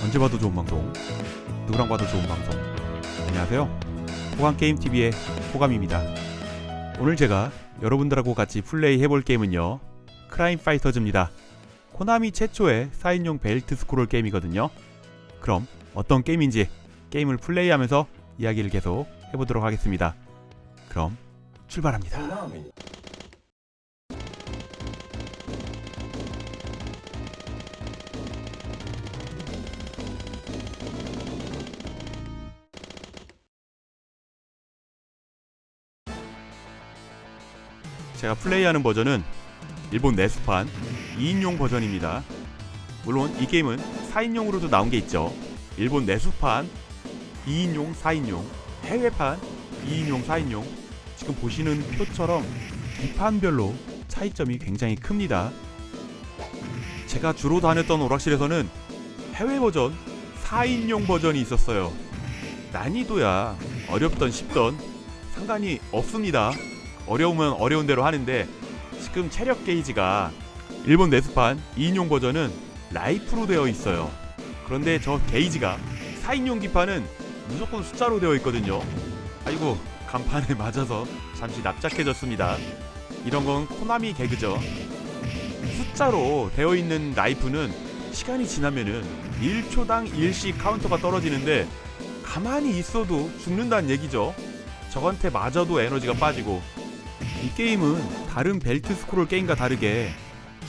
언제 봐도 좋은 방송, 누구랑 봐도 좋은 방송. 안녕하세요, 호감게임TV의 호감입니다. 오늘 제가 여러분들하고 같이 플레이 해볼 게임은요, 크라임 파이터즈입니다. 코나미 최초의 4인용 벨트 스크롤 게임이거든요. 그럼 어떤 게임인지 게임을 플레이하면서 이야기를 계속 해보도록 하겠습니다. 그럼 출발합니다. 제가 플레이하는 버전은 일본 내수판 2인용 버전입니다. 물론 이 게임은 4인용으로도 나온 게 있죠. 일본 내수판 2인용, 4인용, 해외판 2인용, 4인용. 지금 보시는 표처럼 기판별로 차이점이 굉장히 큽니다. 제가 주로 다녔던 오락실에서는 해외 버전 4인용 버전이 있었어요. 난이도야 어렵던 쉽던 상관이 없습니다. 어려우면 어려운 대로 하는데, 지금 체력 게이지가 일본 내수판 2인용 버전은 라이프로 되어 있어요. 그런데 저 게이지가 4인용 기판은 무조건 숫자로 되어 있거든요. 아이고, 간판에 맞아서 잠시 납작해졌습니다. 이런 건 코나미 개그죠. 숫자로 되어 있는 라이프는 시간이 지나면은 1초당 1씩 카운터가 떨어지는데 가만히 있어도 죽는다는 얘기죠. 저한테 맞아도 에너지가 빠지고, 이 게임은 다른 벨트 스크롤 게임과 다르게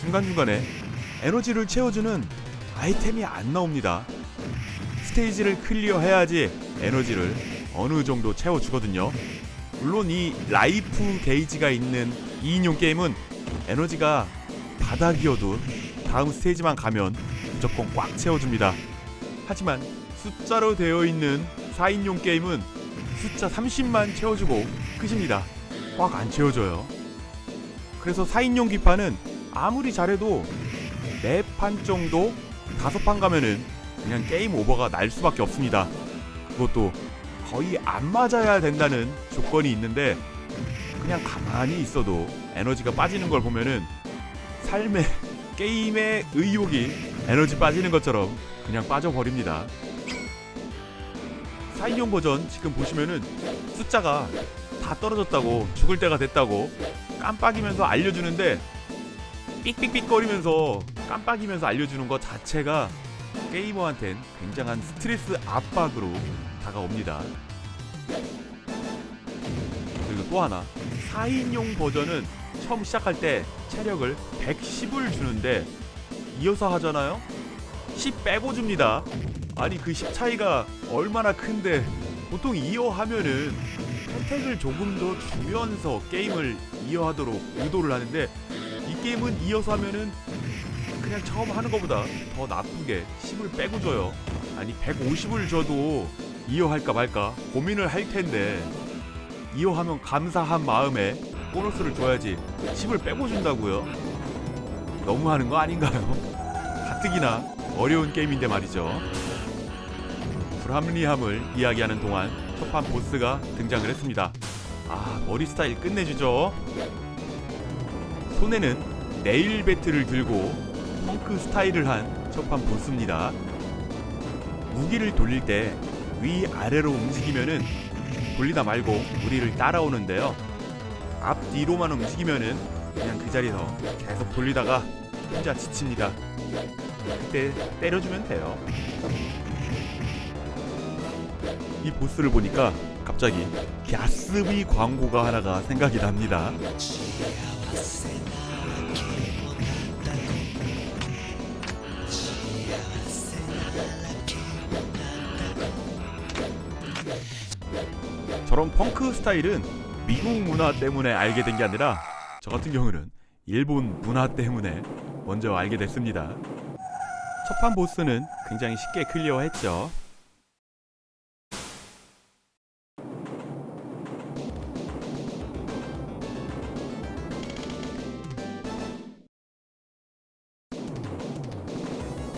중간중간에 에너지를 채워주는 아이템이 안 나옵니다. 스테이지를 클리어해야지 에너지를 어느 정도 채워주거든요. 물론 이 라이프 게이지가 있는 2인용 게임은 에너지가 바닥이어도 다음 스테이지만 가면 무조건 꽉 채워줍니다. 하지만 숫자로 되어 있는 4인용 게임은 숫자 30만 채워주고 끝입니다. 꽉 안 채워져요. 그래서 4인용 기판은 아무리 잘해도 4판 정도, 5판 가면은 그냥 게임 오버가 날 수밖에 없습니다. 그것도 거의 안 맞아야 된다는 조건이 있는데, 그냥 가만히 있어도 에너지가 빠지는 걸 보면은 삶의, 게임의 의욕이 에너지 빠지는 것처럼 그냥 빠져버립니다. 4인용 버전 지금 보시면은 숫자가 다 떨어졌다고, 죽을 때가 됐다고 깜빡이면서 알려주는데, 삑삑삑거리면서 깜빡이면서 알려주는 것 자체가 게이머한텐 굉장한 스트레스 압박으로 다가옵니다. 그리고 또 하나, 4인용 버전은 처음 시작할 때 체력을 110을 주는데 이어서 하잖아요? 10 빼고 줍니다. 아니, 그 10 차이가 얼마나 큰데, 보통 이어하면은 혜택을 조금 더 주면서 게임을 이어하도록 의도를 하는데, 이 게임은 이어서 하면은 그냥 처음 하는 것보다 더 나쁘게 10을 빼고 줘요. 아니, 150을 줘도 이어할까 말까 고민을 할 텐데, 이어하면 감사한 마음에 보너스를 줘야지 10을 빼고 준다고요? 너무하는 거 아닌가요? 가뜩이나 어려운 게임인데 말이죠. 불합리함을 이야기하는 동안 첫판 보스가 등장을 했습니다. 아, 머리 스타일 끝내주죠. 손에는 네일 배트를 들고 펑크 스타일을 한 첫판 보스입니다. 무기를 돌릴 때 위아래로 움직이면은 돌리다 말고 우리를 따라오는데요, 앞뒤로만 움직이면은 그냥 그 자리에서 계속 돌리다가 혼자 지칩니다. 그때 때려주면 돼요. 이 보스를 보니까 갑자기 갸스비 광고가 하나가 생각이 납니다. 저런 펑크 스타일은 미국 문화 때문에 알게 된 게 아니라, 저 같은 경우는 일본 문화 때문에 먼저 알게 됐습니다. 첫판 보스는 굉장히 쉽게 클리어했죠.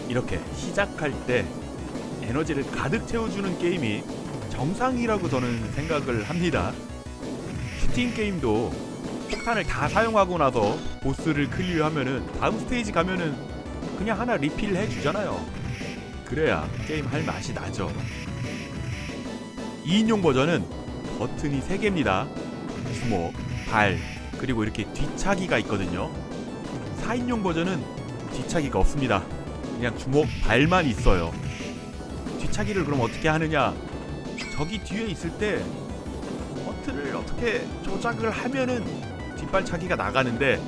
이렇게 시작할 때 에너지를 가득 채워주는 게임이 정상이라고 저는 생각을 합니다. 슈팅 게임도 폭탄을 다 사용하고 나서 보스를 클리어하면은 다음 스테이지 가면은 그냥 하나 리필 해주잖아요. 그래야 게임 할 맛이 나죠. 2인용 버전은 버튼이 3개입니다. 주먹, 발, 그리고 이렇게 뒤차기가 있거든요. 4인용 버전은 뒤차기가 없습니다. 그냥 주먹, 발만 있어요. 뒤차기를 그럼 어떻게 하느냐? 저기 뒤에 있을 때 버튼을 어떻게 조작을 하면은 뒷발차기가 나가는데,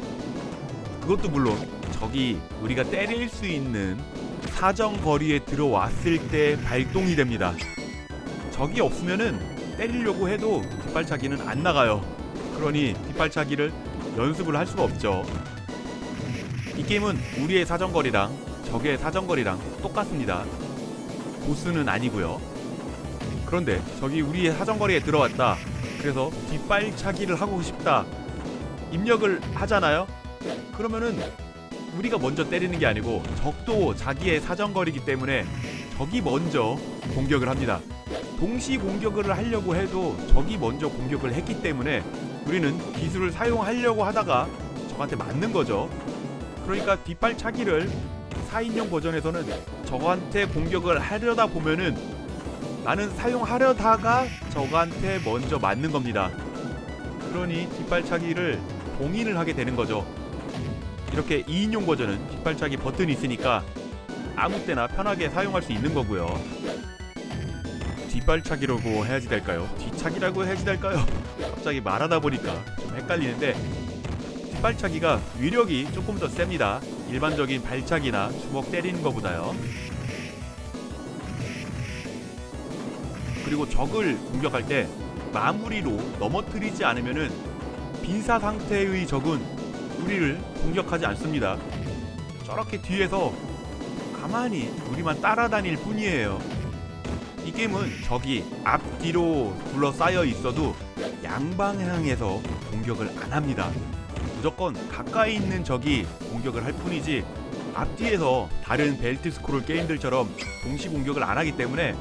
그것도 물론 저기 우리가 때릴 수 있는 사정거리에 들어왔을 때 발동이 됩니다. 적이 없으면은 때리려고 해도 뒷발차기는 안 나가요. 그러니 뒷발차기를 연습을 할 수가 없죠. 이 게임은 우리의 사정거리랑 적의 사정거리랑 똑같습니다. 보스는 아니고요. 그런데 저기 우리의 사정거리에 들어왔다. 그래서 뒷발차기를 하고 싶다. 입력을 하잖아요. 그러면은 우리가 먼저 때리는 게 아니고 적도 자기의 사정거리이기 때문에 적이 먼저 공격을 합니다. 동시 공격을 하려고 해도 적이 먼저 공격을 했기 때문에 우리는 기술을 사용하려고 하다가 적한테 맞는 거죠. 그러니까 뒷발차기를 4인용 버전에서는 적한테 공격을 하려다 보면은 나는 사용하려다가 적한테 먼저 맞는 겁니다. 그러니 뒷발차기를 봉인을 하게 되는 거죠. 이렇게 2인용 버전은 뒷발차기 버튼이 있으니까 아무 때나 편하게 사용할 수 있는 거고요. 뒷발차기라고 해야지 될까요? 뒤차기라고 해야지 될까요? 갑자기 말하다 보니까 좀 헷갈리는데, 뒷발차기가 위력이 조금 더 셉니다. 일반적인 발차기나 주먹 때리는 것보다요. 그리고 적을 공격할 때 마무리로 넘어뜨리지 않으면은 빈사 상태의 적은 우리를 공격하지 않습니다. 저렇게 뒤에서 가만히 우리만 따라다닐 뿐이에요. 이 게임은 적이 앞뒤로 둘러싸여 있어도 양방향에서 공격을 안 합니다. 무조건 가까이 있는 적이 공격을 할 뿐이지 앞뒤에서 다른 벨트 스크롤 게임들처럼 동시 공격을 안 하기 때문에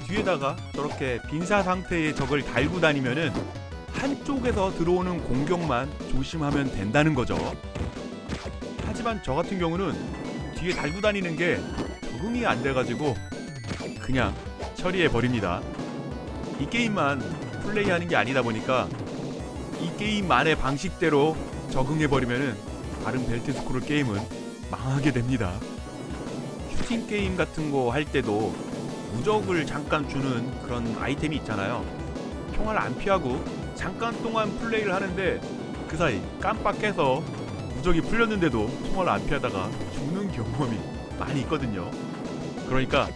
뒤에다가 저렇게 빈사 상태의 적을 달고 다니면은 한쪽에서 들어오는 공격만 조심하면 된다는 거죠. 하지만 저 같은 경우는 뒤에 달고 다니는 게 적응이 안 돼가지고 그냥 처리해 버립니다. 이 게임만 플레이하는 게 아니다 보니까 이 게임만의 방식대로 적응해 버리면은 다른 벨트 스크롤 게임은 망하게 됩니다. 슈팅 게임 같은 거 할 때도 무적을 잠깐 주는 그런 아이템이 있잖아요. 총알 안 피하고 잠깐 동안 플레이를 하는데 그 사이 깜빡해서 무적이 풀렸는데도 총알 안 피하다가 죽는 경험이 많이 있거든요. 그러니까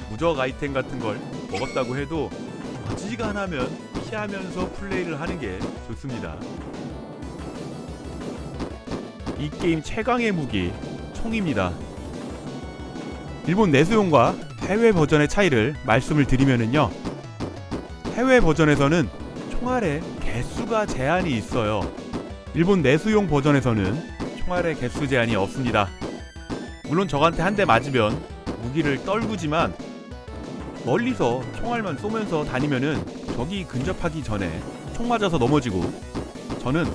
무적 아이템 같은 걸 먹었다고 해도 어지간하면 피하면서 플레이를 하는 게 좋습니다. 이 게임 최강의 무기 총입니다. 일본 내수용과 해외 버전의 차이를 말씀을 드리면은요, 해외 버전에서는 총알의 개수가 제한이 있어요. 일본 내수용 버전에서는 총알의 개수 제한이 없습니다. 물론 적한테 한 대 맞으면 무기를 떨구지만 멀리서 총알만 쏘면서 다니면은 적이 근접하기 전에 총 맞아서 넘어지고 저는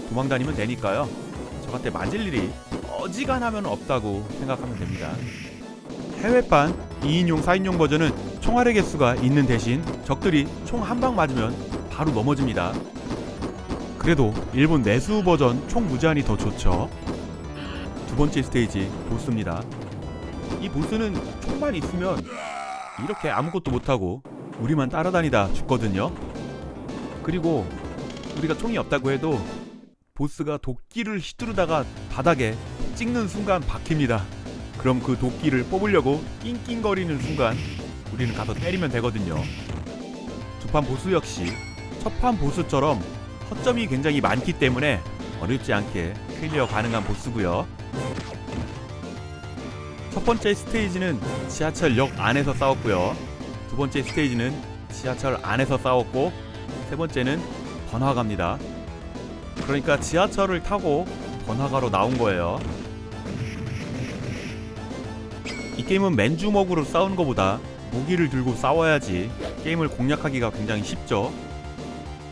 도망 다니면 되니까요. 적한테 맞을 일이 어지간하면 없다고 생각하면 됩니다. 해외판 2인용, 4인용 버전은 총알의 개수가 있는 대신 적들이 총 한 방 맞으면 바로 넘어집니다. 그래도 일본 내수 버전 총 무제한이 더 좋죠. 두 번째 스테이지 보스입니다. 이 보스는 총만 있으면 이렇게 아무것도 못하고 우리만 따라다니다 죽거든요. 그리고 우리가 총이 없다고 해도 보스가 도끼를 휘두르다가 바닥에 찍는 순간 박힙니다. 그럼 그 도끼를 뽑으려고 낑낑거리는 순간 우리는 가서 때리면 되거든요. 두 판 보스 역시 첫 판 보스처럼 허점이 굉장히 많기 때문에 어렵지 않게 클리어 가능한 보스고요. 첫 번째 스테이지는 지하철역 안에서 싸웠고요. 두 번째 스테이지는 지하철 안에서 싸웠고, 세 번째는 번화가입니다. 그러니까 지하철을 타고 번화가로 나온 거예요. 이 게임은 맨주먹으로 싸우는 것보다 무기를 들고 싸워야지 게임을 공략하기가 굉장히 쉽죠.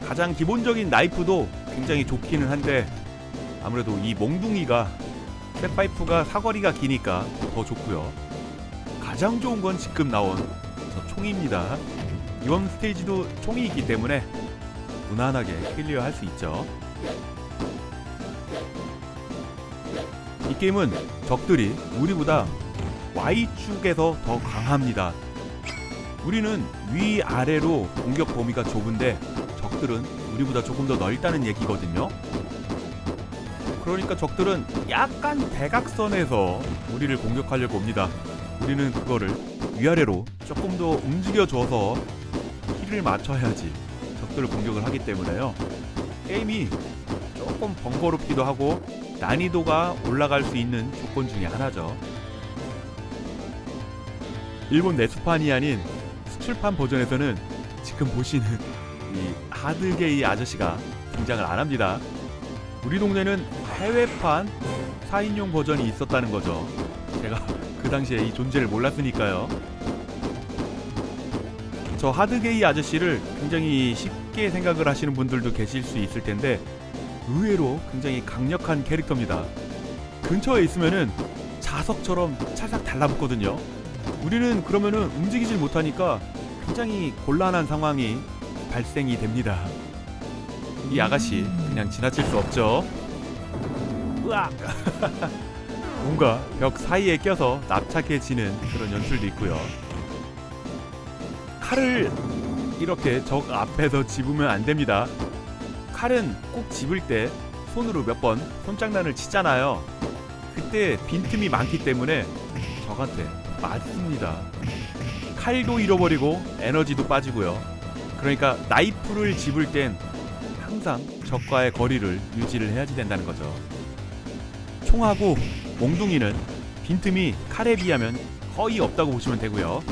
가장 기본적인 나이프도 굉장히 좋기는 한데 아무래도 이 몽둥이가 쇠파이프가 사거리가 기니까 더 좋고요. 가장 좋은 건 지금 나온 저 총입니다. 이번 스테이지도 총이 있기 때문에 무난하게 클리어할 수 있죠. 이 게임은 적들이 우리보다 Y축에서 더 강합니다. 우리는 위아래로 공격 범위가 좁은데 적들은 우리보다 조금 더 넓다는 얘기거든요. 그러니까 적들은 약간 대각선에서 우리를 공격하려고 옵니다. 우리는 그거를 위아래로 조금 더 움직여줘서 힐을 맞춰야지 적들을 공격을 하기 때문에요. 게임이 조금 번거롭기도 하고 난이도가 올라갈 수 있는 조건 중에 하나죠. 일본 내수판이 아닌 수출판 버전에서는 지금 보시는 이 하드게이 아저씨가 등장을 안 합니다. 우리 동네는 해외판 4인용 버전이 있었다는 거죠. 제가 그 당시에 이 존재를 몰랐으니까요. 저 하드게이 아저씨를 굉장히 쉽게 생각을 하시는 분들도 계실 수 있을 텐데 의외로 굉장히 강력한 캐릭터입니다. 근처에 있으면은 자석처럼 찰싹 달라붙거든요. 우리는 그러면은 움직이질 못하니까 굉장히 곤란한 상황이 발생이 됩니다. 이 아가씨 그냥 지나칠 수 없죠. 으악! 뭔가 벽 사이에 껴서 납작해지는 그런 연출도 있고요. 칼을 이렇게 적 앞에서 집으면 안 됩니다. 칼은 꼭 집을 때 손으로 몇 번 손장난을 치잖아요. 그때 빈틈이 많기 때문에 적한테 맞습니다. 칼도 잃어버리고 에너지도 빠지고요. 그러니까 나이프를 집을 땐 항상 적과의 거리를 유지를 해야지 된다는 거죠. 총하고 몽둥이는 빈틈이 칼에 비하면 거의 없다고 보시면 되고요.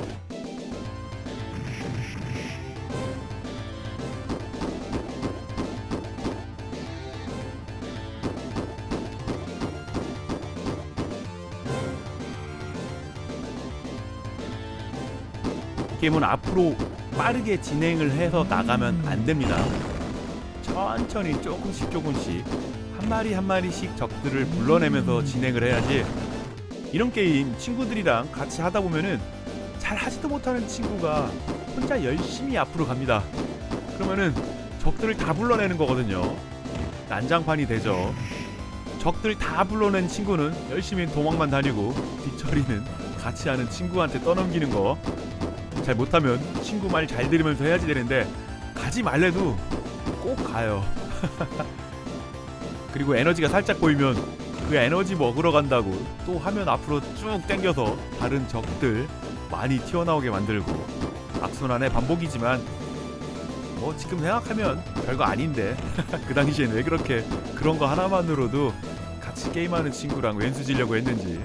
게임은 앞으로 빠르게 진행을 해서 나가면 안 됩니다. 천천히 조금씩 한 마리 한 마리씩 적들을 불러내면서 진행을 해야지. 이런 게임 친구들이랑 같이 하다 보면은 잘 하지도 못하는 친구가 혼자 열심히 앞으로 갑니다. 그러면은 적들을 다 불러내는 거거든요. 난장판이 되죠. 적들 다 불러낸 친구는 열심히 도망만 다니고 뒷처리는 같이 하는 친구한테 떠넘기는 거. 잘 못하면 친구 말 잘 들으면서 해야지 되는데 가지 말래도 꼭 가요. 그리고 에너지가 살짝 보이면 그 에너지 먹으러 간다고 또 화면 앞으로 쭉 당겨서 다른 적들 많이 튀어나오게 만들고 악순환의 반복이지만 뭐 지금 생각하면 별거 아닌데 그 당시엔 왜 그렇게 그런 거 하나만으로도 같이 게임하는 친구랑 왼수 지려고 했는지.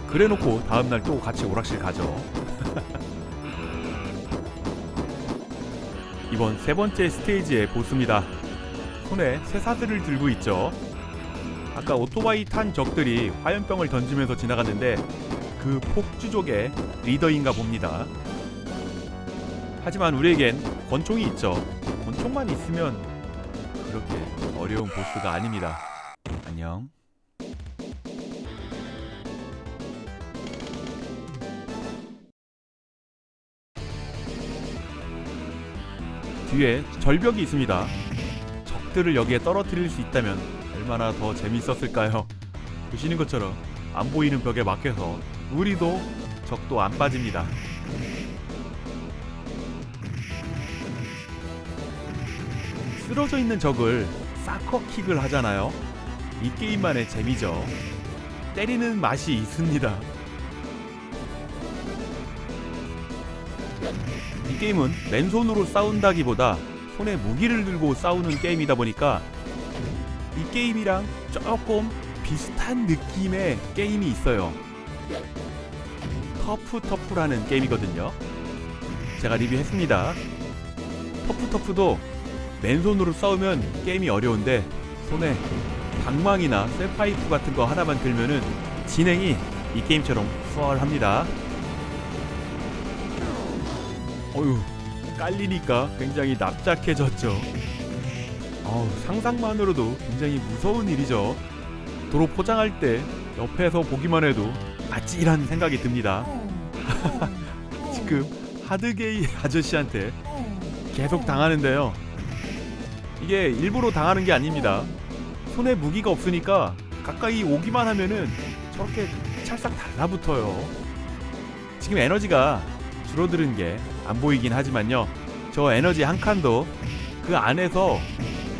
그래놓고 다음날 또 같이 오락실 가죠. 이번 세 번째 스테이지의 보스입니다. 손에 쇠사슬을 들고 있죠. 아까 오토바이 탄 적들이 화염병을 던지면서 지나갔는데 그 폭주족의 리더인가 봅니다. 하지만 우리에겐 권총이 있죠. 권총만 있으면 그렇게 어려운 보스가 아닙니다. 안녕. 뒤에 절벽이 있습니다. 적들을 여기에 떨어뜨릴 수 있다면 얼마나 더 재밌었을까요? 보시는 것처럼 안 보이는 벽에 막혀서 우리도 적도 안 빠집니다. 쓰러져 있는 적을 사커킥을 하잖아요. 이 게임만의 재미죠. 때리는 맛이 있습니다. 이 게임은 맨손으로 싸운다기보다 손에 무기를 들고 싸우는 게임이다 보니까 이 게임이랑 조금 비슷한 느낌의 게임이 있어요. 터프터프라는 게임이거든요. 제가 리뷰했습니다. 터프터프도 맨손으로 싸우면 게임이 어려운데 손에 방망이나 쇠파이프 같은 거 하나만 들면은 진행이 이 게임처럼 수월합니다. 어휴, 깔리니까 굉장히 납작해졌죠. 상상만으로도 굉장히 무서운 일이죠. 도로 포장할 때 옆에서 보기만 해도 아찔한 생각이 듭니다. 지금 하드게이 아저씨한테 계속 당하는데요. 이게 일부러 당하는 게 아닙니다. 손에 무기가 없으니까 가까이 오기만 하면은 저렇게 찰싹 달라붙어요. 지금 에너지가 줄어드는 게 안 보이긴 하지만요, 저 에너지 한 칸도 그 안에서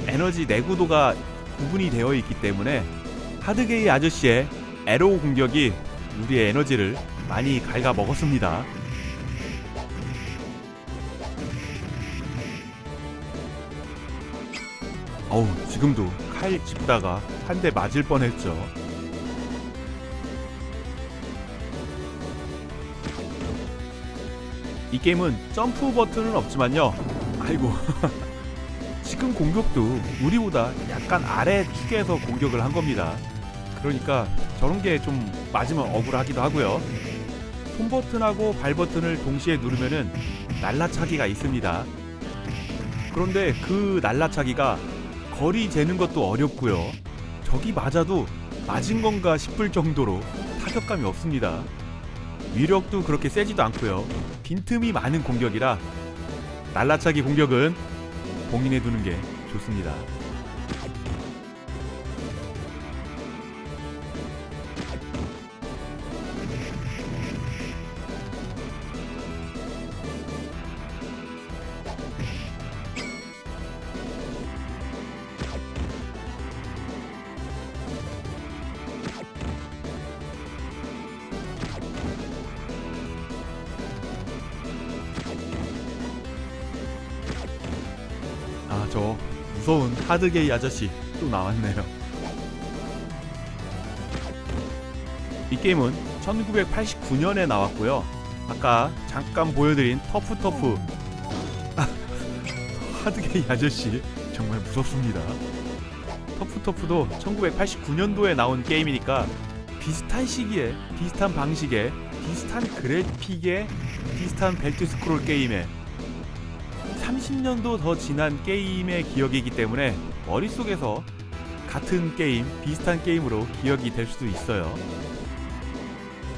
에너지 내구도가 구분이 되어 있기 때문에 하드게이 아저씨의 에로우 공격이 우리의 에너지를 많이 갉아먹었습니다. 어우, 지금도 칼 짚다가 한 대 맞을 뻔했죠. 이 게임은 점프 버튼은 없지만요, 아이고 지금 공격도 우리보다 약간 아래 축에서 공격을 한 겁니다. 그러니까 저런 게 좀 맞으면 억울하기도 하고요. 손 버튼하고 발 버튼을 동시에 누르면은 날라차기가 있습니다. 그런데 그 날라차기가 거리 재는 것도 어렵고요, 저기 맞아도 맞은 건가 싶을 정도로 타격감이 없습니다. 위력도 그렇게 세지도 않고요, 빈틈이 많은 공격이라 날라차기 공격은 봉인해 두는 게 좋습니다. 아, 저 무서운 하드게이 아저씨 또 나왔네요. 이 게임은 1989년에 나왔고요, 아까 잠깐 보여드린 터프터프 하드게이 아저씨 정말 무섭습니다. 터프터프도 1989년도에 나온 게임이니까 비슷한 시기에, 비슷한 방식에, 비슷한 그래픽에, 비슷한 벨트 스크롤 게임에 30년도 더 지난 게임의 기억이기 때문에 머릿속에서 같은 게임, 비슷한 게임으로 기억이 될 수도 있어요.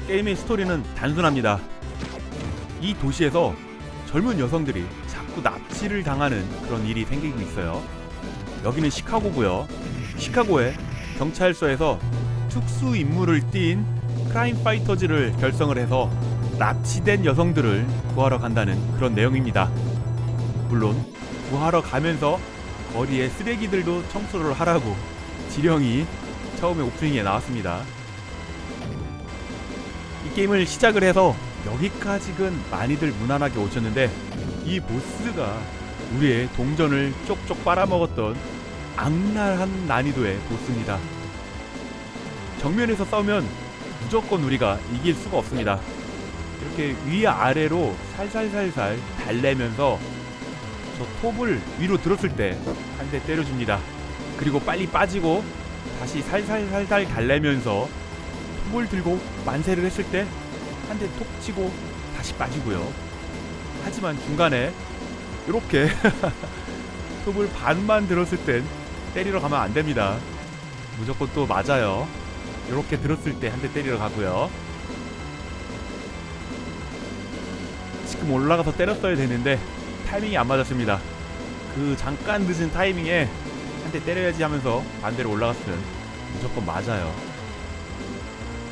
게임의 스토리는 단순합니다. 이 도시에서 젊은 여성들이 자꾸 납치를 당하는 그런 일이 생기고 있어요. 여기는 시카고고요. 시카고의 경찰서에서 특수 임무를 띈 크라임 파이터즈를 결성을 해서 납치된 여성들을 구하러 간다는 그런 내용입니다. 물론 구하러 가면서 거리에 쓰레기들도 청소를 하라고 지령이 처음에 오프닝에 나왔습니다. 이 게임을 시작을 해서 여기까지는 많이들 무난하게 오셨는데, 이 보스가 우리의 동전을 쪽쪽 빨아먹었던 악랄한 난이도의 보스입니다. 정면에서 싸우면 무조건 우리가 이길 수가 없습니다. 이렇게 위아래로 살살살살 달래면서 저 톱을 위로 들었을 때 한 대 때려줍니다. 그리고 빨리 빠지고 다시 살살살살 달래면서 톱을 들고 만세를 했을 때 한 대 톡 치고 다시 빠지고요. 하지만 중간에 이렇게 톱을 반만 들었을 땐 때리러 가면 안 됩니다. 무조건 또 맞아요. 이렇게 들었을 때 한 대 때리러 가고요. 지금 올라가서 때렸어야 되는데 타이밍이 안 맞았습니다. 그 잠깐 늦은 타이밍에 한 대 때려야지 하면서 반대로 올라갔으면 무조건 맞아요.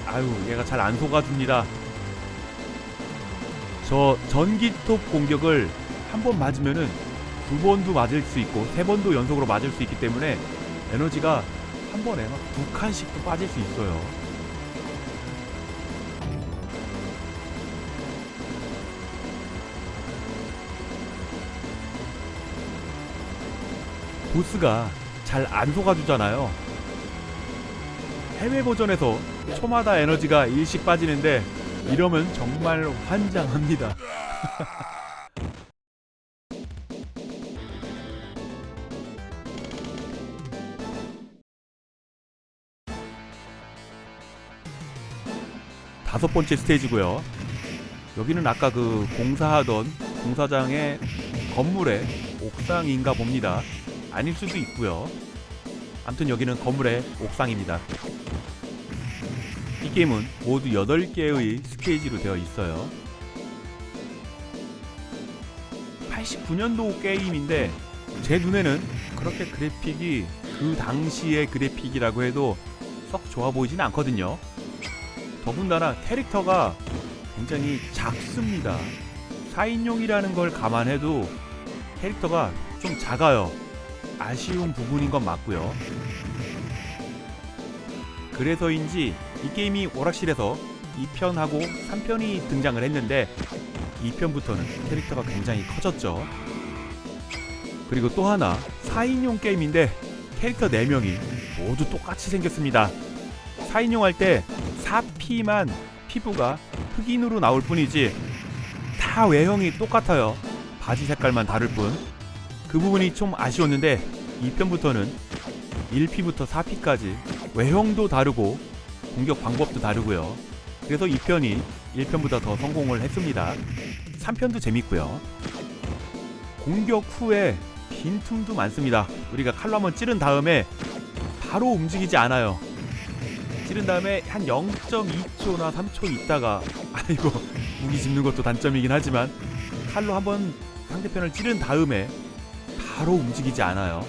아유, 얘가 잘 안 속아줍니다. 저 전기톱 공격을 한 번 맞으면은 두 번도 맞을 수 있고 세 번도 연속으로 맞을 수 있기 때문에 에너지가 한 번에 막 두 칸씩도 빠질 수 있어요. 보스가 잘 안 속아주잖아요. 해외 버전에서 초마다 에너지가 일씩 빠지는데 이러면 정말 환장합니다. 다섯 번째 스테이지고요. 여기는 아까 그 공사하던 공사장의 건물의 옥상인가 봅니다. 아닐 수도 있고요. 아무튼 여기는 건물의 옥상입니다. 이 게임은 모두 8개의 스테이지로 되어 있어요. 89년도 게임인데 제 눈에는 그렇게 그래픽이 그 당시의 그래픽이라고 해도 썩 좋아 보이진 않거든요. 더군다나 캐릭터가 굉장히 작습니다. 4인용이라는 걸 감안해도 캐릭터가 좀 작아요. 아쉬운 부분인 건 맞고요. 그래서인지 이 게임이 오락실에서 2편하고 3편이 등장을 했는데 2편부터는 캐릭터가 굉장히 커졌죠. 그리고 또 하나 4인용 게임인데 캐릭터 4명이 모두 똑같이 생겼습니다. 4인용 할 때 4P만 피부가 흑인으로 나올 뿐이지 다 외형이 똑같아요. 바지 색깔만 다를 뿐. 그 부분이 좀 아쉬웠는데 2편부터는 1P부터 4P까지 외형도 다르고 공격 방법도 다르고요. 그래서 2편이 1편보다 더 성공을 했습니다. 3편도 재밌고요. 공격 후에 빈틈도 많습니다. 우리가 칼로 한번 찌른 다음에 바로 움직이지 않아요. 찌른 다음에 한 0.2초나 3초 있다가 아이고 무기 짚는 것도 단점이긴 하지만 칼로 한번 상대편을 찌른 다음에 바로 움직이지 않아요.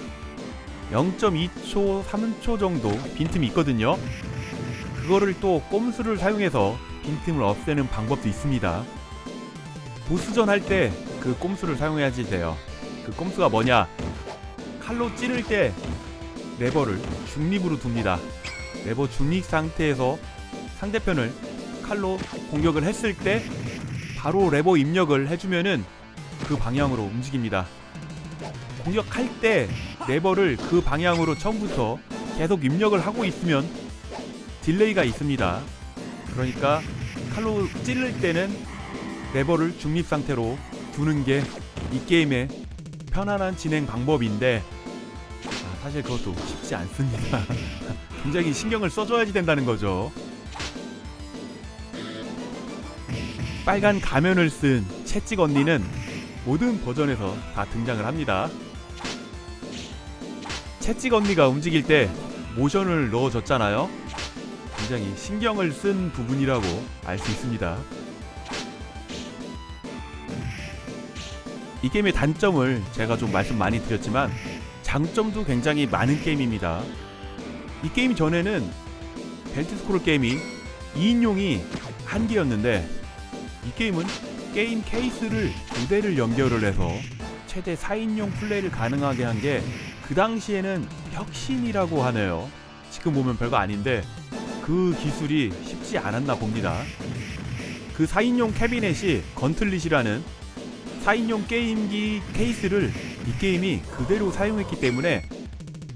0.2초, 3초 정도 빈틈이 있거든요. 그거를 또 꼼수를 사용해서 빈틈을 없애는 방법도 있습니다. 보스전 할 때 그 꼼수를 사용해야지 돼요. 그 꼼수가 뭐냐? 칼로 찌를 때 레버를 중립으로 둡니다. 레버 중립 상태에서 상대편을 칼로 공격을 했을 때 바로 레버 입력을 해주면은 그 방향으로 움직입니다. 공격할 때 레버를 그 방향으로 처음부터 계속 입력을 하고 있으면 딜레이가 있습니다. 그러니까 칼로 찌를 때는 레버를 중립 상태로 두는 게 이 게임의 편안한 진행 방법인데 사실 그것도 쉽지 않습니다. 굉장히 신경을 써줘야지 된다는 거죠. 빨간 가면을 쓴 채찍 언니는 모든 버전에서 다 등장을 합니다. 채찍 언니가 움직일 때 모션을 넣어줬잖아요. 굉장히 신경을 쓴 부분이라고 알 수 있습니다. 이 게임의 단점을 제가 좀 말씀 많이 드렸지만 장점도 굉장히 많은 게임입니다. 이 게임 전에는 벨트 스크롤 게임이 2인용이 한 개였는데 이 게임은 게임 케이스를 2대를 연결을 해서 최대 4인용 플레이를 가능하게 한 게 그 당시에는 혁신이라고 하네요. 지금 보면 별거 아닌데 그 기술이 쉽지 않았나 봅니다. 그 4인용 캐비넷이 건틀릿이라는 4인용 게임기 케이스를 이 게임이 그대로 사용했기 때문에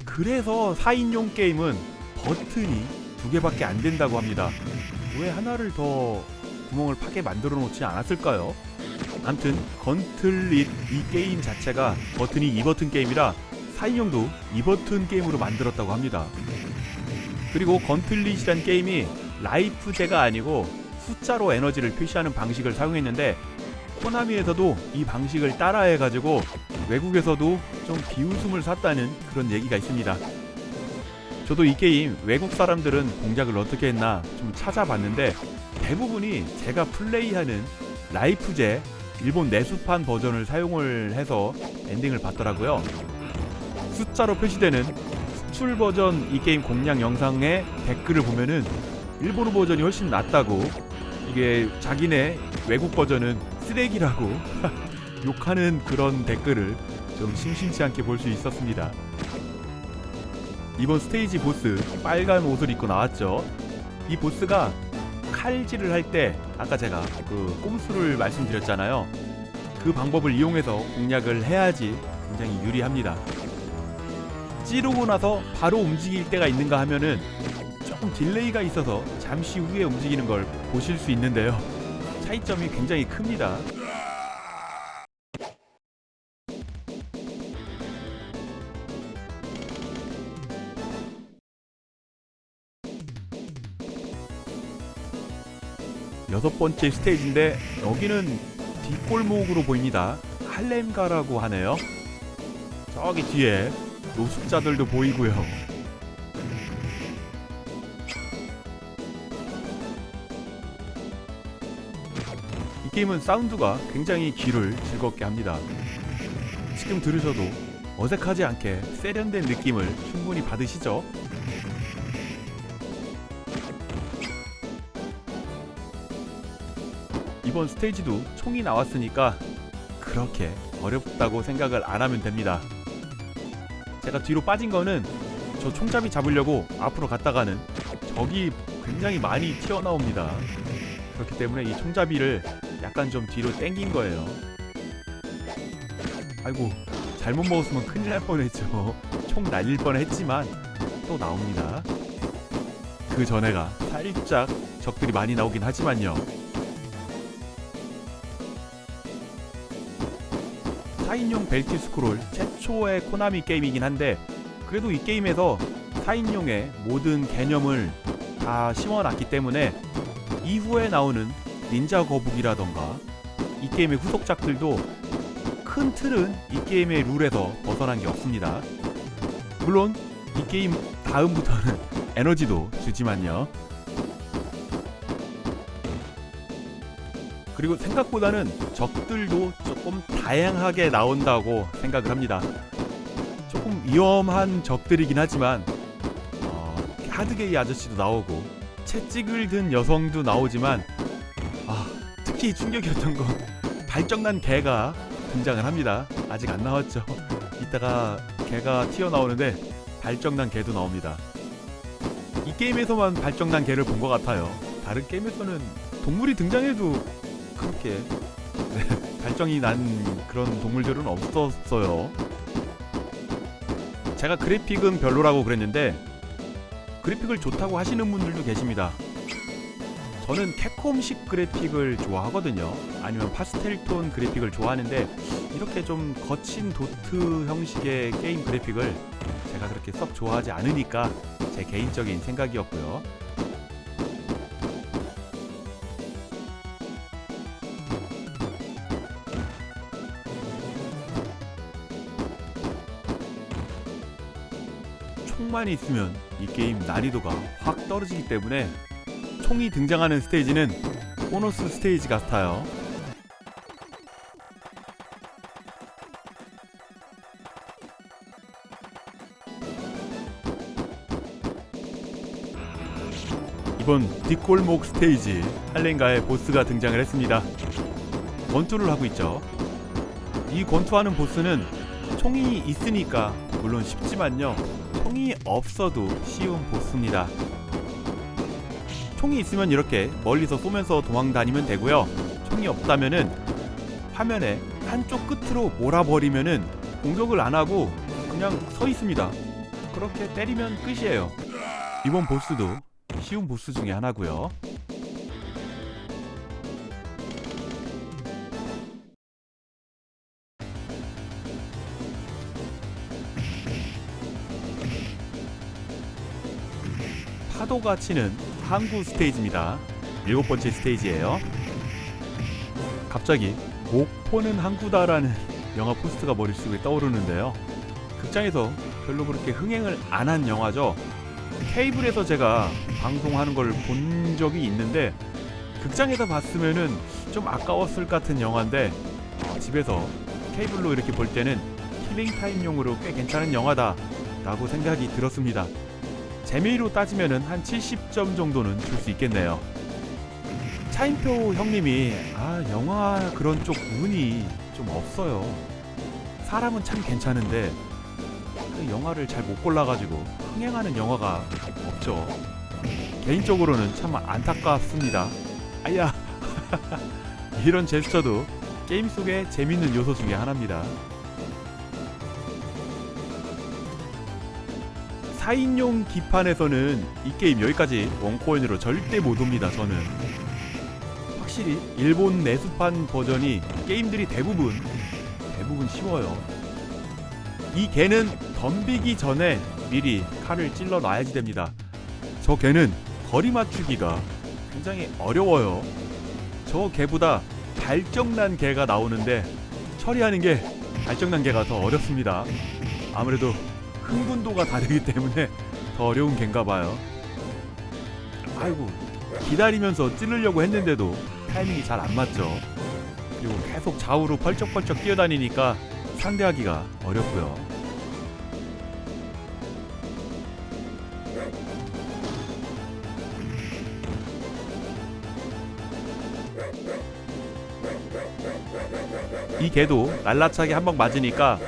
그래서 4인용 게임은 버튼이 2개밖에 안 된다고 합니다. 왜 하나를 더 구멍을 파게 만들어 놓지 않았을까요? 아무튼 건틀릿 이 게임 자체가 버튼이 2버튼 게임이라 4인용도 2버튼 게임으로 만들었다고 합니다. 그리고 건틀릿이란 게임이 라이프제가 아니고 숫자로 에너지를 표시하는 방식을 사용했는데 코나미에서도 이 방식을 따라해가지고 외국에서도 좀 비웃음을 샀다는 그런 얘기가 있습니다. 저도 이 게임 외국 사람들은 공략을 어떻게 했나 좀 찾아봤는데 대부분이 제가 플레이하는 라이프제 일본 내수판 버전을 사용을 해서 엔딩을 봤더라고요. 숫자로 표시되는 수출 버전 이 게임 공략 영상의 댓글을 보면은 일본어 버전이 훨씬 낫다고, 이게 자기네 외국 버전은 쓰레기라고 욕하는 그런 댓글을 좀 심심치 않게 볼 수 있었습니다. 이번 스테이지 보스 빨간 옷을 입고 나왔죠. 이 보스가 칼질을 할 때 아까 제가 그 꼼수를 말씀드렸잖아요. 그 방법을 이용해서 공략을 해야지 굉장히 유리합니다. 찌르고 나서 바로 움직일 때가 있는가 하면은 조금 딜레이가 있어서 잠시 후에 움직이는 걸 보실 수 있는데요. 차이점이 굉장히 큽니다. 여섯 번째 스테이지인데 여기는 뒷골목으로 보입니다. 할렘가라고 하네요. 저기 뒤에 노숙자들도 보이고요. 이 게임은 사운드가 굉장히 귀를 즐겁게 합니다. 지금 들으셔도 어색하지 않게 세련된 느낌을 충분히 받으시죠? 이번 스테이지도 총이 나왔으니까 그렇게 어렵다고 생각을 안 하면 됩니다. 제가 뒤로 빠진 거는 저 총잡이 잡으려고 앞으로 갔다가는 적이 굉장히 많이 튀어나옵니다. 그렇기 때문에 이 총잡이를 약간 좀 뒤로 당긴 거예요. 아이고, 잘못 먹었으면 큰일 날 뻔했죠. 총 날릴 뻔했지만 또 나옵니다. 그 전에가 살짝 적들이 많이 나오긴 하지만요. 4인용 벨트 스크롤 최초의 코나미 게임이긴 한데 그래도 이 게임에서 4인용의 모든 개념을 다 씌워놨기 때문에 이후에 나오는 닌자 거북이라던가 이 게임의 후속작들도 큰 틀은 이 게임의 룰에서 벗어난 게 없습니다. 물론 이 게임 다음부터는 에너지도 주지만요. 그리고 생각보다는 적들도 조금 다양하게 나온다고 생각을 합니다. 조금 위험한 적들이긴 하지만 하드게이 아저씨도 나오고 채찍을 든 여성도 나오지만 특히 충격이었던 건 발정난 개가 등장을 합니다. 아직 안 나왔죠. 이따가 개가 튀어나오는데 발정난 개도 나옵니다. 이 게임에서만 발정난 개를 본 것 같아요. 다른 게임에서는 동물이 등장해도 그렇게 발정이 난 그런 동물들은 없었어요. 제가 그래픽은 별로라고 그랬는데 그래픽을 좋다고 하시는 분들도 계십니다. 저는 캡콤식 그래픽을 좋아하거든요. 아니면 파스텔톤 그래픽을 좋아하는데 이렇게 좀 거친 도트 형식의 게임 그래픽을 제가 그렇게 썩 좋아하지 않으니까 제 개인적인 생각이었고요. 총만 있으면 이 게임 난이도가 확 떨어지기 때문에 총이 등장하는 스테이지는 보너스 스테이지 같아요. 이번 뒷골목 스테이지 할렌가의 보스가 등장을 했습니다. 권투를 하고 있죠. 이 권투하는 보스는 총이 있으니까 물론 쉽지만요, 총이 없어도 쉬운 보스입니다. 총이 있으면 이렇게 멀리서 쏘면서 도망다니면 되고요. 총이 없다면은 화면에 한쪽 끝으로 몰아버리면은 공격을 안 하고 그냥 서 있습니다. 그렇게 때리면 끝이에요. 이번 보스도 쉬운 보스 중에 하나고요. 파도가 치는 항구 스테이지입니다. 7번째 스테이지예요. 갑자기 목포는 항구다라는 영화 포스터가 머릿속에 떠오르는데요. 극장에서 별로 그렇게 흥행을 안 한 영화죠. 케이블에서 제가 방송하는 걸 본 적이 있는데 극장에서 봤으면은 좀 아까웠을 것 같은 영화인데 집에서 케이블로 이렇게 볼 때는 킬링타임용으로 꽤 괜찮은 영화다 라고 생각이 들었습니다. 재미로 따지면은 한 70점 정도는 줄 수 있겠네요. 차인표 형님이 영화 그런 쪽 운이 좀 없어요. 사람은 참 괜찮은데 그 영화를 잘 못 골라가지고 흥행하는 영화가 없죠. 개인적으로는 참 안타깝습니다. 아야 이런 제스처도 게임 속의 재밌는 요소 중에 하나입니다. 4인용 기판에서는 이 게임 여기까지 원코인으로 절대 못 옵니다. 저는 확실히 일본 내수판 버전이 게임들이 대부분 쉬워요. 이 개는 덤비기 전에 미리 칼을 찔러 놔야지 됩니다. 저 개는 거리 맞추기가 굉장히 어려워요. 저 개보다 발정난 개가 나오는데 처리하는 게 발정난 개가 더 어렵습니다. 아무래도 흥분도가 다르기 때문에 더 어려운 개인가 봐요. 아이고, 기다리면서 찌르려고 했는데도 타이밍이 잘 안 맞죠. 그리고 계속 좌우로 펄쩍펄쩍 뛰어다니니까 상대하기가 어렵고요. 이 개도 날라차게 한 방 맞으니까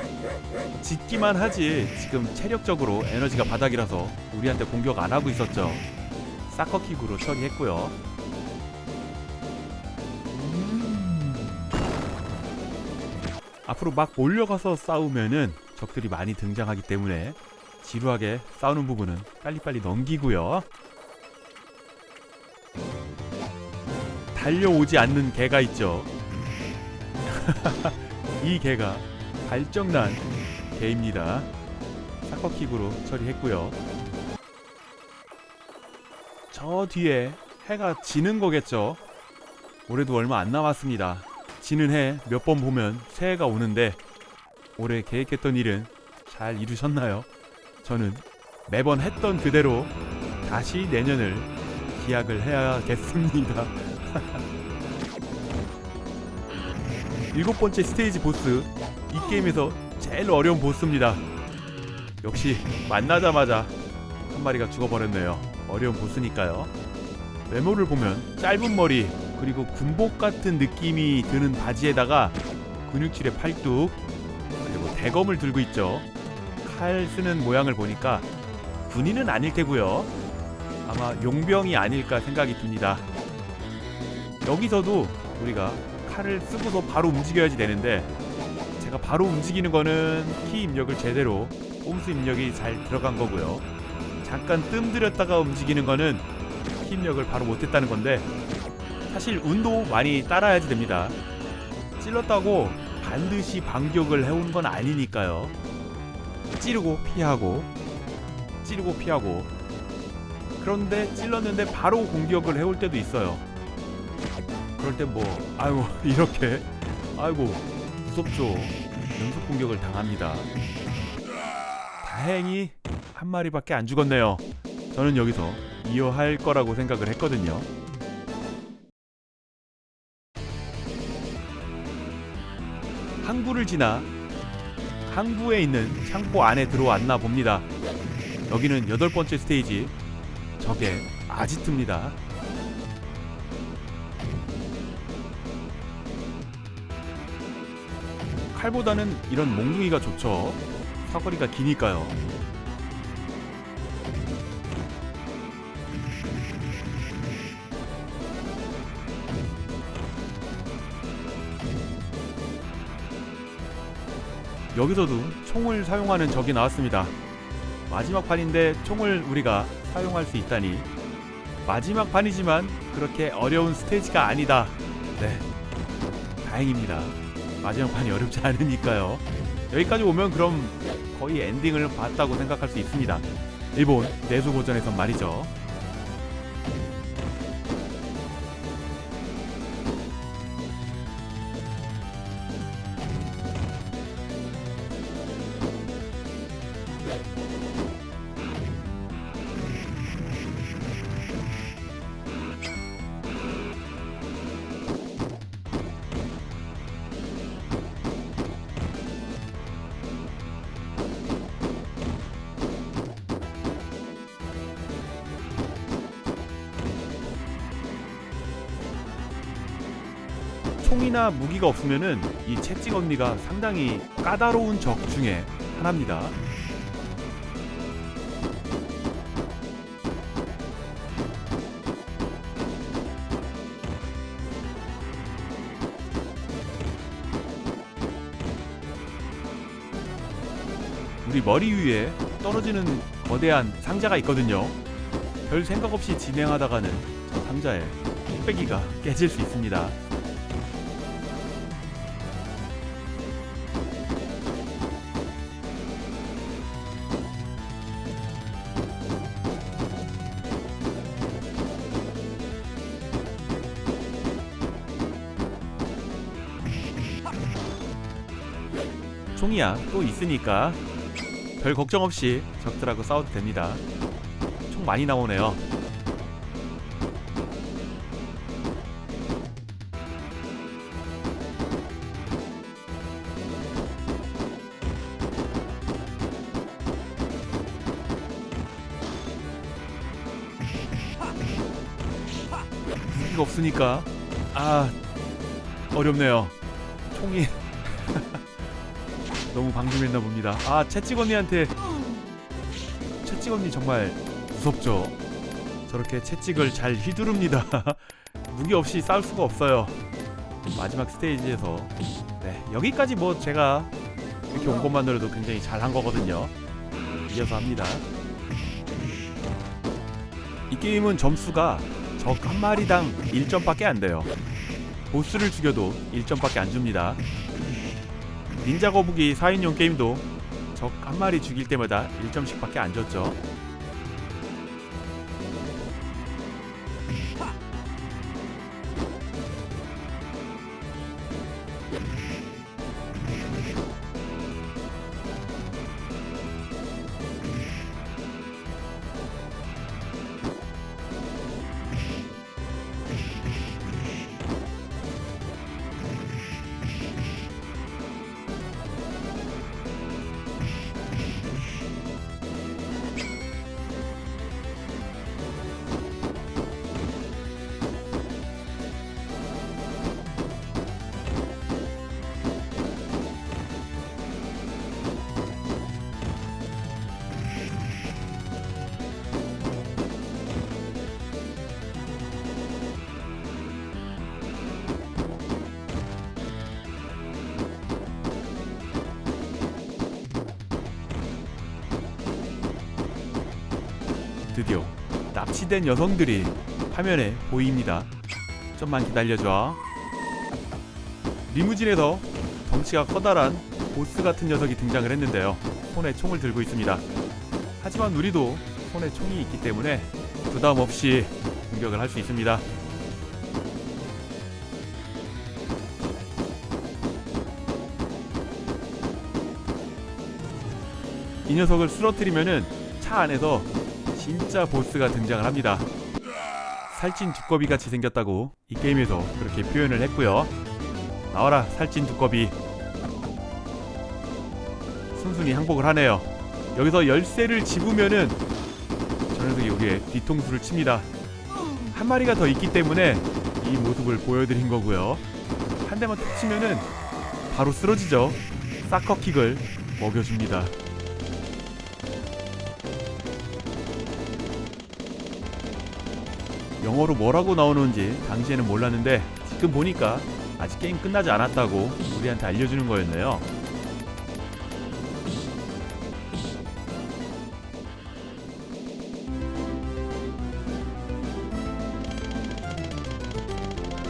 짖기만 하지 지금 체력적으로 에너지가 바닥이라서 우리한테 공격 안 하고 있었죠. 사커킥으로 처리했고요. 앞으로 막 몰려가서 싸우면은 적들이 많이 등장하기 때문에 지루하게 싸우는 부분은 빨리빨리 넘기고요. 달려오지 않는 개가 있죠. 이 개가 발정난 개입니다. 사커킥으로 처리했고요. 저 뒤에 해가 지는 거겠죠. 올해도 얼마 안 남았습니다. 지는 해 몇 번 보면 새해가 오는데 올해 계획했던 일은 잘 이루셨나요? 저는 매번 했던 그대로 다시 내년을 기약을 해야겠습니다. 7번째 스테이지 보스, 이 게임에서 제일 어려운 보스입니다. 역시 만나자마자 한 마리가 죽어버렸네요. 어려운 보스니까요. 외모를 보면 짧은 머리 그리고 군복 같은 느낌이 드는 바지에다가 근육질의 팔뚝 그리고 대검을 들고 있죠. 칼 쓰는 모양을 보니까 군인은 아닐 테고요. 아마 용병이 아닐까 생각이 듭니다. 여기서도 우리가 칼을 쓰고서 바로 움직여야지 되는데 제가 바로 움직이는 거는 키 입력을 제대로 꼼수 입력이 잘 들어간 거고요. 잠깐 뜸들였다가 움직이는 거는 키 입력을 바로 못했다는 건데 사실 운도 많이 따라야지 됩니다. 찔렀다고 반드시 반격을 해오는 건 아니니까요. 찌르고 피하고 찌르고 피하고 그런데 찔렀는데 바로 공격을 해올 때도 있어요. 그럴 때 뭐 아이고 이렇게 아이고 무섭죠. 연속 공격을 당합니다. 다행히 한 마리밖에 안 죽었네요. 저는 여기서 이어할 거라고 생각을 했거든요. 항구를 지나 항구에 있는 창고 안에 들어왔나 봅니다. 여기는 8번째 스테이지, 적의 아지트입니다. 칼보다는 이런 몽둥이가 좋죠. 사거리가 기니까요. 여기서도 총을 사용하는 적이 나왔습니다. 마지막 판인데 총을 우리가 사용할 수 있다니 마지막 판이지만 그렇게 어려운 스테이지가 아니다. 네, 다행입니다. 마지막 판이 어렵지 않으니까요. 여기까지 오면 그럼 거의 엔딩을 봤다고 생각할 수 있습니다. 일본 내수 버전에선 말이죠. 총이나 무기가 없으면은 이 채찍 언니가 상당히 까다로운 적 중에 하나입니다. 우리 머리 위에 떨어지는 거대한 상자가 있거든요. 별 생각 없이 진행하다가는 저 상자에 뚝배기가 깨질 수 있습니다. 총이야 또 있으니까 별 걱정 없이 적들하고 싸워도 됩니다. 총 많이 나오네요. 무기가 없으니까 어렵네요. 총이 너무 방심했나 봅니다. 채찍 언니한테 채찍 언니 정말 무섭죠. 저렇게 채찍을 잘 휘두릅니다. 무기 없이 싸울 수가 없어요. 마지막 스테이지에서 여기까지 뭐 제가 이렇게 온 것만으로도 굉장히 잘한 거거든요. 이어서 합니다. 이 게임은 점수가 적 한 마리당 1점밖에 안 돼요. 보스를 죽여도 1점밖에 안 줍니다. 닌자 거북이 4인용 게임도 적 한 마리 죽일 때마다 1점씩밖에 안 줬죠. 드디어 납치된 여성들이 화면에 보입니다. 좀만 기다려줘. 리무진에서 덩치가 커다란 보스 같은 녀석이 등장을 했는데요. 손에 총을 들고 있습니다. 하지만 우리도 손에 총이 있기 때문에 부담 없이 공격을 할 수 있습니다. 이 녀석을 쓰러뜨리면은 차 안에서 진짜 보스가 등장을 합니다. 살찐 두꺼비 같이 생겼다고 이 게임에서 그렇게 표현을 했고요. 나와라 살찐 두꺼비. 순순히 항복을 하네요. 여기서 열쇠를 집으면은 저 녀석이 우리의 뒤통수를 칩니다. 한 마리가 더 있기 때문에 이 모습을 보여드린 거고요. 한 대만 툭 치면은 바로 쓰러지죠. 사커킥을 먹여줍니다. 영어로 뭐라고 나오는지 당시에는 몰랐는데 지금 보니까 아직 게임 끝나지 않았다고 우리한테 알려주는 거였네요.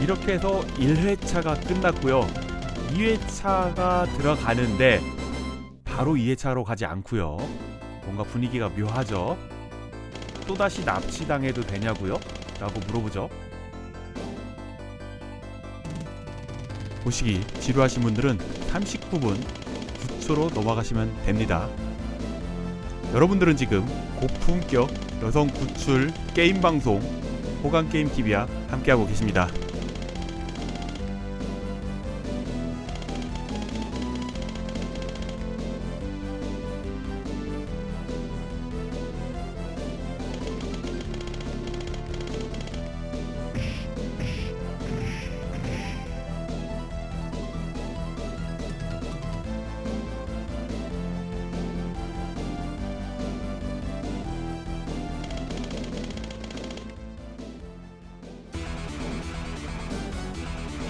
이렇게 해서 1회차가 끝났고요. 2회차가 들어가는데 바로 2회차로 가지 않고요. 뭔가 분위기가 묘하죠. 또다시 납치당해도 되냐고요? 라고 물어보죠. 보시기 지루하신 분들은 39분 9초로 넘어가시면 됩니다. 여러분들은 지금 고품격 여성 구출 게임 방송 호감게임TV와 함께하고 계십니다.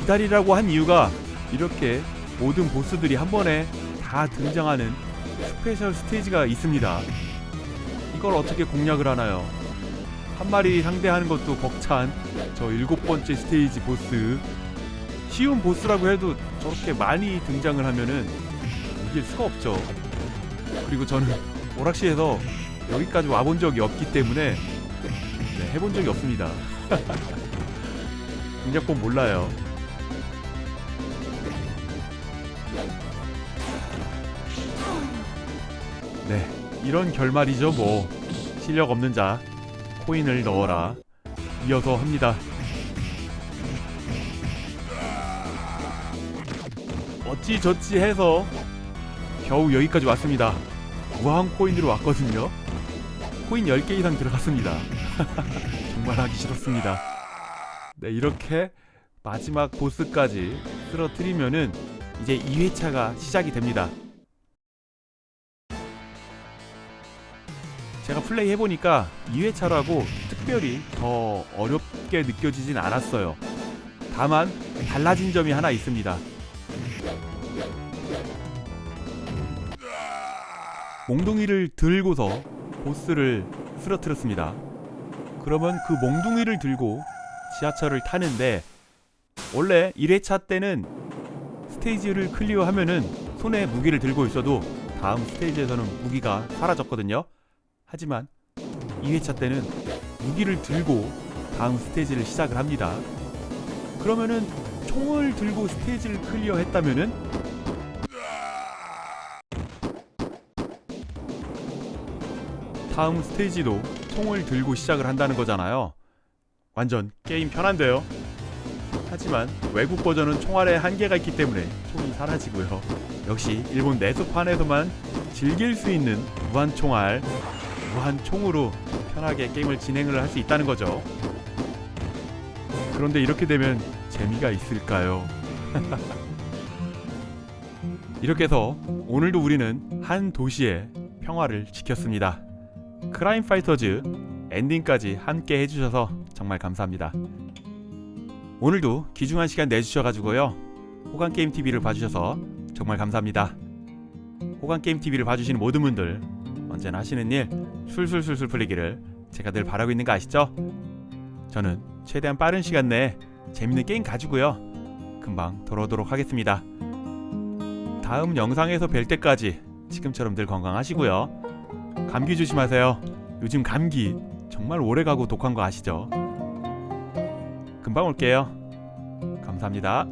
기다리라고 한 이유가 이렇게 모든 보스들이 한 번에 다 등장하는 스페셜 스테이지가 있습니다. 이걸 어떻게 공략을 하나요? 한 마리 상대하는 것도 벅찬 저 7번째 스테이지 보스. 쉬운 보스라고 해도 저렇게 많이 등장을 하면은 이길 수가 없죠. 그리고 저는 오락실에서 여기까지 와본 적이 없기 때문에 해본 적이 없습니다. 공략법 몰라요. 이런 결말이죠. 뭐 실력 없는 자 코인을 넣어라. 이어서 합니다. 어찌저찌 해서 겨우 여기까지 왔습니다. 무한 코인으로 왔거든요. 코인 10개 이상 들어갔습니다. 정말 하기 싫었습니다. 네, 이렇게 마지막 보스까지 쓰러뜨리면은 이제 2회차가 시작이 됩니다. 제가 플레이 해보니까 2회차라고 특별히 더 어렵게 느껴지진 않았어요. 다만 달라진 점이 하나 있습니다. 몽둥이를 들고서 보스를 쓰러뜨렸습니다. 그러면 그 몽둥이를 들고 지하철을 타는데, 원래 1회차 때는 스테이지를 클리어하면은 손에 무기를 들고 있어도 다음 스테이지에서는 무기가 사라졌거든요. 하지만 2회차 때는 무기를 들고 다음 스테이지를 시작을 합니다. 그러면은 총을 들고 스테이지를 클리어했다면은 다음 스테이지도 총을 들고 시작을 한다는 거잖아요. 완전 게임 편한데요. 하지만 외국 버전은 총알에 한계가 있기 때문에 총이 사라지고요. 역시 일본 내수판에서만 즐길 수 있는 무한 총알, 무한 총으로 편하게 게임을 진행을 할 수 있다는 거죠. 그런데 이렇게 되면 재미가 있을까요? 이렇게 해서 오늘도 우리는 한 도시의 평화를 지켰습니다. 크라임 파이터즈 엔딩까지 함께 해주셔서 정말 감사합니다. 오늘도 귀중한 시간 내주셔가지고요, 호감게임TV를 봐주셔서 정말 감사합니다. 호감게임TV를 봐주시는 모든 분들 언제나 하시는 일 술술술술 풀리기를 제가 늘 바라고 있는 거 아시죠? 저는 최대한 빠른 시간 내에 재밌는 게임 가지고요 금방 돌아오도록 하겠습니다. 다음 영상에서 뵐 때까지 지금처럼 늘 건강하시고요. 감기 조심하세요. 요즘 감기 정말 오래가고 독한 거 아시죠? 금방 올게요. 감사합니다.